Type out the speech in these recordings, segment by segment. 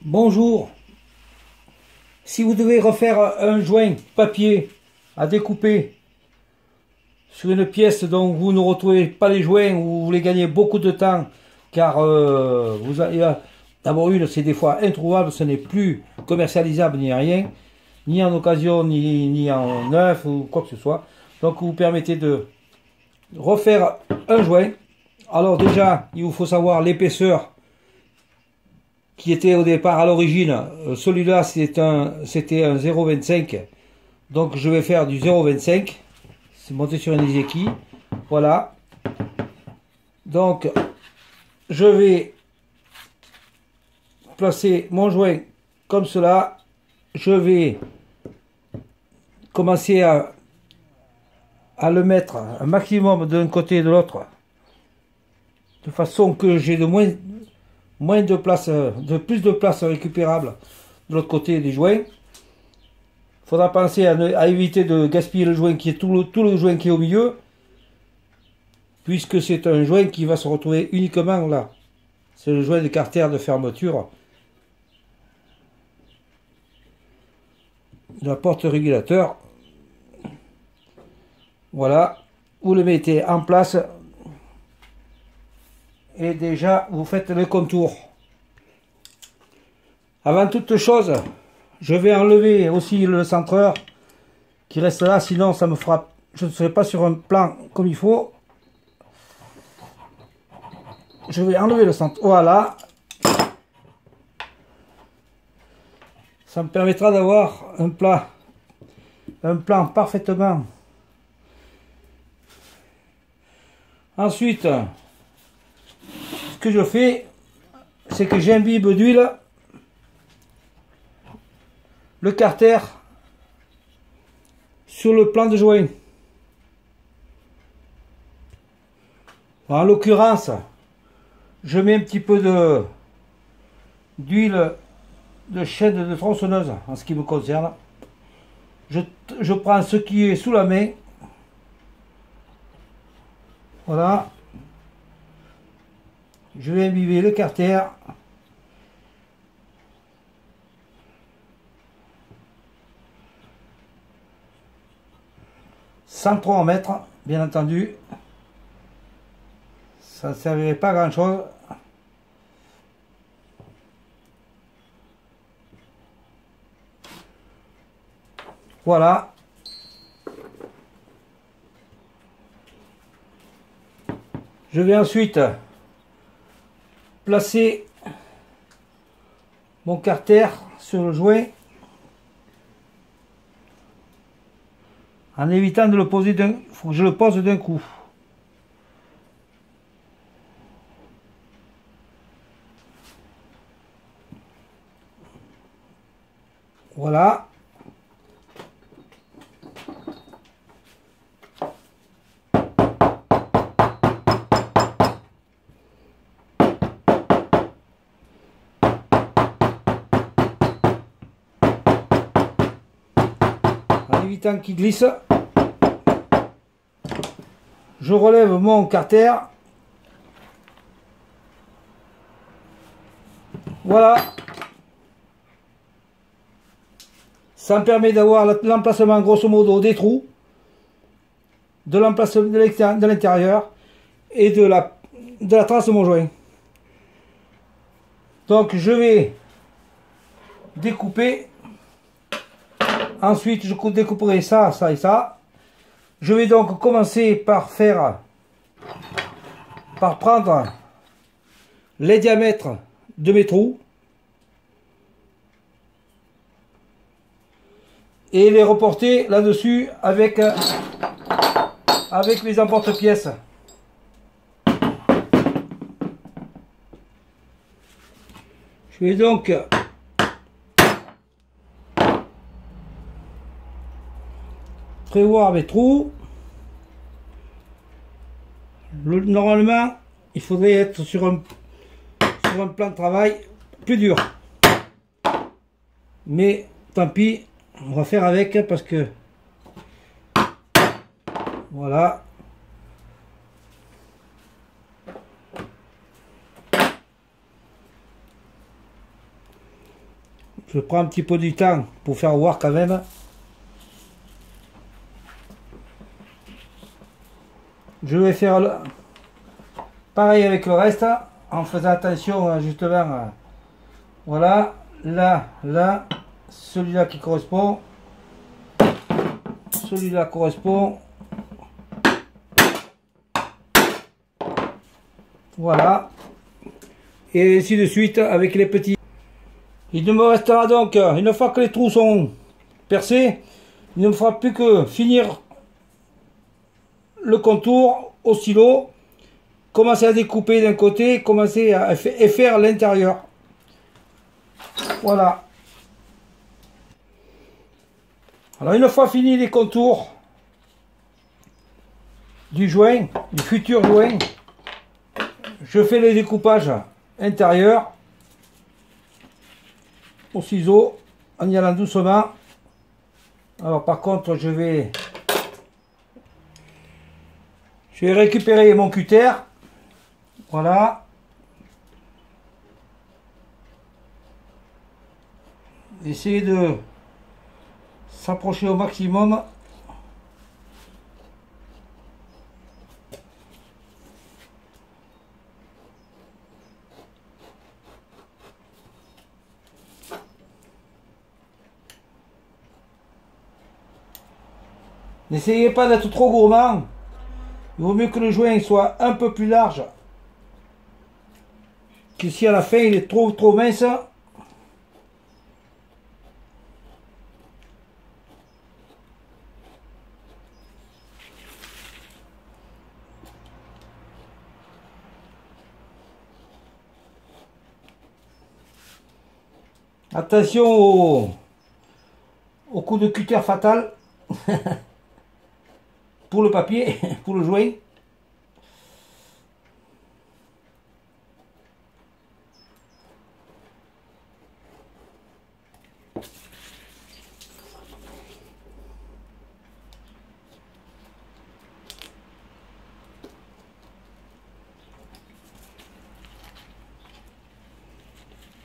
Bonjour. Si vous devez refaire un joint papier à découper sur une pièce dont vous ne retrouvez pas les joints ou vous voulez gagner beaucoup de temps, car vous allez d'abord une, c'est des fois introuvable, ce n'est plus commercialisable ni rien, ni en occasion, ni en neuf ou quoi que ce soit. Donc vous permettez de refaire un joint. Alors déjà, il vous faut savoir l'épaisseur qui était au départ à l'origine. Celui-là c'était un 0,25, donc je vais faire du 0,25. C'est monté sur une Izeki, voilà. Donc je vais placer mon joint comme cela. Je vais commencer à le mettre un maximum d'un côté et de l'autre, de façon que j'ai moins de place, plus de place récupérable de l'autre côté des joints. Il faudra penser à éviter de gaspiller le joint qui est tout le joint qui est au milieu, puisque c'est un joint qui va se retrouver uniquement là. C'est le joint de carter de fermeture de la porte régulateur. Voilà, vous le mettez en place et déjà vous faites le contour. Avant toute chose, je vais enlever aussi le centreur qui reste là, sinon ça me fera, je ne serai pas sur un plan comme il faut. Je vais enlever le centre, voilà. Ça me permettra d'avoir un plan parfaitement. Ensuite, ce que je fais, c'est que j'imbibe d'huile le carter sur le plan de joint. En l'occurrence, je mets un petit peu d'huile de chaîne de tronçonneuse en ce qui me concerne. Je prends ce qui est sous la main. Voilà. Je vais imbiber le carter. Sans trop en mettre, bien entendu. Ça ne servirait pas à grand chose. Voilà. Je vais ensuite placer mon carter sur le joint en évitant de le poser il faut que je le pose d'un coup. Voilà. En évitant qu'il glisse, je relève mon carter. Voilà. Ça me permet d'avoir l'emplacement grosso modo des trous, de l'emplacement de l'intérieur et de la trace de mon joint. Donc je vais découper. Ensuite je découperai ça, ça et ça. Je vais donc commencer par prendre les diamètres de mes trous et les reporter là-dessus avec mes emporte-pièces. Je vais donc prévoir mes trous. Normalement, il faudrait être sur un plan de travail plus dur. Mais tant pis, on va faire avec parce que voilà. Je prends un petit peu du temps pour faire voir quand même. Je vais faire pareil avec le reste, en faisant attention justement, voilà, là, celui-là qui correspond, celui-là correspond, voilà, et ainsi de suite avec les petits. Il ne me restera donc, une fois que les trous sont percés, il ne me fera plus que finir le contour au stylo, commencer à découper d'un côté, commencer à faire l'intérieur. Voilà. Alors une fois fini les contours du joint, du futur joint, je fais le découpage intérieur au ciseau en y allant doucement. Alors par contre je vais récupérer mon cutter, voilà, essayer de s'approcher au maximum. N'essayez pas d'être trop gourmand. Il vaut mieux que le joint soit un peu plus large que si à la fin il est trop mince. Attention au coup de cutter fatal pour le papier, pour le joint.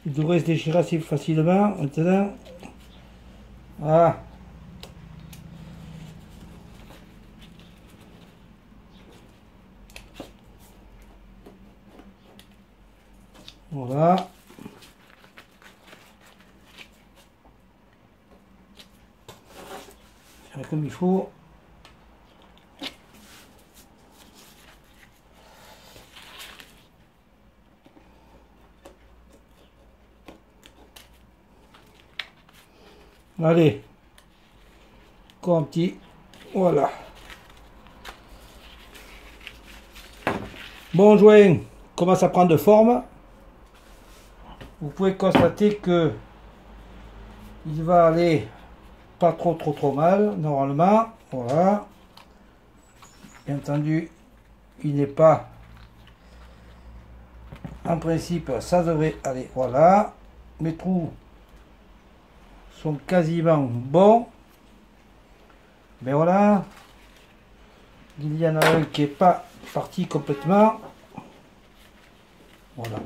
Il devrait se déchirer assez facilement maintenant. Voilà. Voilà. Faire comme il faut. Allez, encore un petit, voilà. Bon joint commence à prendre de forme. Vous pouvez constater que il va aller pas trop mal normalement. Voilà. Bien entendu, il n'est pas, en principe, ça devrait aller. Voilà, mes trous sont quasiment bons, mais voilà, il y en a un qui est pas parti complètement. Voilà,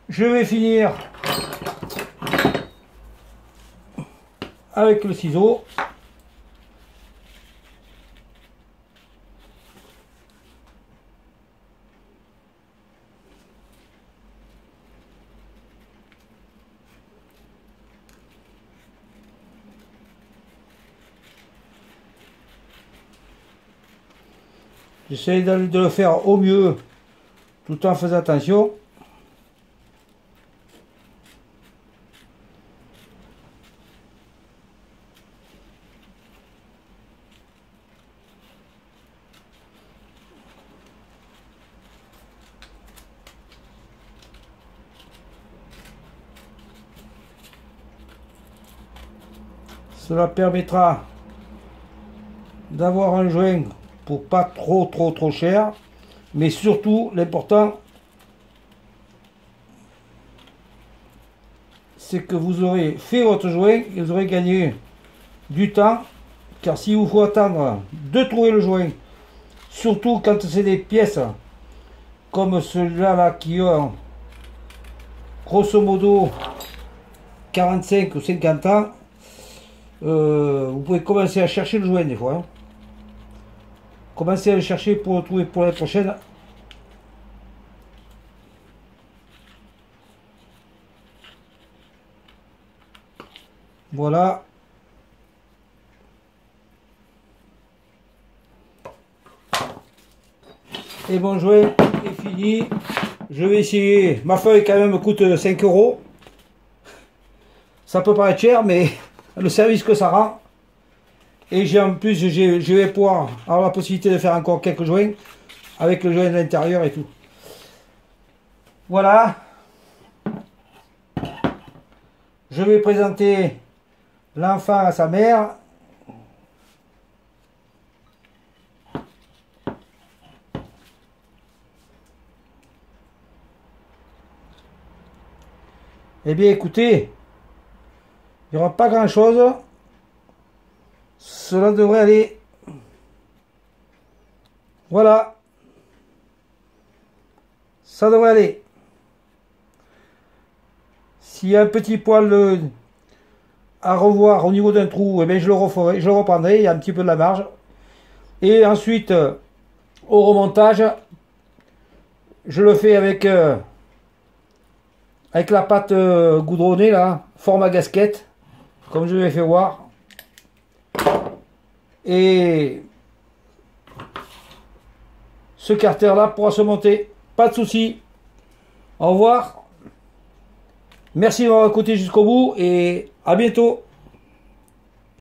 je vais finir avec le ciseau. J'essaie de le faire au mieux, tout en faisant attention. Cela permettra d'avoir un joint pour pas trop cher, mais surtout l'important c'est que vous aurez fait votre joint et vous aurez gagné du temps, car si vous faut attendre de trouver le joint, surtout quand c'est des pièces comme celui-là qui ont grosso modo 45 ou 50 ans, vous pouvez commencer à chercher le joint des fois. Hein. Commencez à le chercher pour le trouver pour l'année prochaine. Voilà. Et mon joint est fini. Je vais essayer. Ma feuille quand même coûte 5 €. Ça peut paraître cher, mais le service que ça rend. Et j'ai en plus, je vais pouvoir avoir la possibilité de faire encore quelques joints avec le joint de l'intérieur et tout. Voilà. Je vais présenter l'enfant à sa mère. Eh bien écoutez, il n'y aura pas grand chose. Cela devrait aller. Voilà. Ça devrait aller. S'il y a un petit poil à revoir au niveau d'un trou, eh bien je le referai, je le reprendrai, il y a un petit peu de la marge. Et ensuite, au remontage, je le fais avec la pâte goudronnée là, format gasquette, comme je l'ai fait voir. Et ce carter là pourra se monter, pas de souci. Au revoir. Merci de m'avoir écouté jusqu'au bout et à bientôt.